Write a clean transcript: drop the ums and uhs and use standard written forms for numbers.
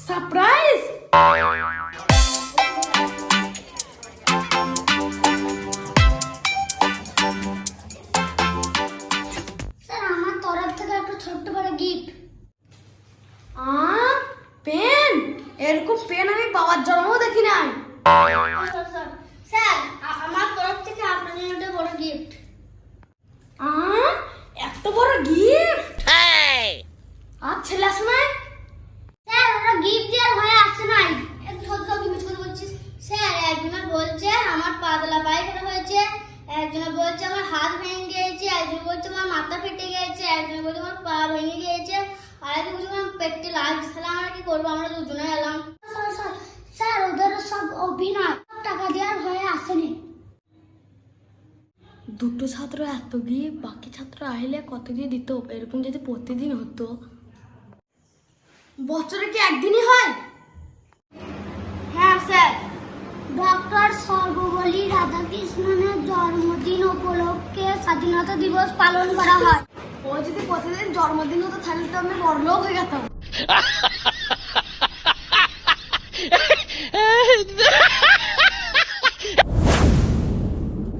Surprise! Sir আমার তরফ থেকে একটা ছোট্ট বড় গিফট। পেন! এরকম পেন আমি বাবার জন্মও দেখি নাই। স্যার আমার তরফ থেকে আপনার জন্য একটা বড় গিফট। এত বড় গিফট! আর ছেলে আসে নাই? স্যার ওরা গিফট দেওয়ার ভয়ে আসছে নাই। একটু সত্যি সত্যি মিছ কথা বলছিস। স্যার একজনে বলছে আমার পাতলা পায়খানা হয়েছে, একজনে বলছে আমার হাত ভেঙে গিয়েছে, একজন বলছে আমার মাথা ফেটে গিয়েছে, একজন বলছে আমার পা ভেঙে গিয়েছে, আর একজন বলছে আমার পেটে লাগছে। তাহলে আমরা কি করবো? আমরা দুজনে এলাম। স্যার ওদেরও সব অভিনয়, টাকা দেওয়ার ভয়ে আসেনি। দুটো ছাত্র এত গিয়ে বাকি ছাত্র আইলে কত দিয়ে দিত? এরকম যদি প্রতিদিন হতো। বছরে কি একদিনই হয়? হ্যাঁ স্যার, ডক্টর সর্বপল্লী রাধাকৃষ্ণনের জন্মদিন উপলক্ষে স্বাধীনতা দিবস পালন করা হয়। ও যদি প্রতিদিন জন্মদিন হতো তাহলে তো আমি বড়লোক হয়ে যেতাম।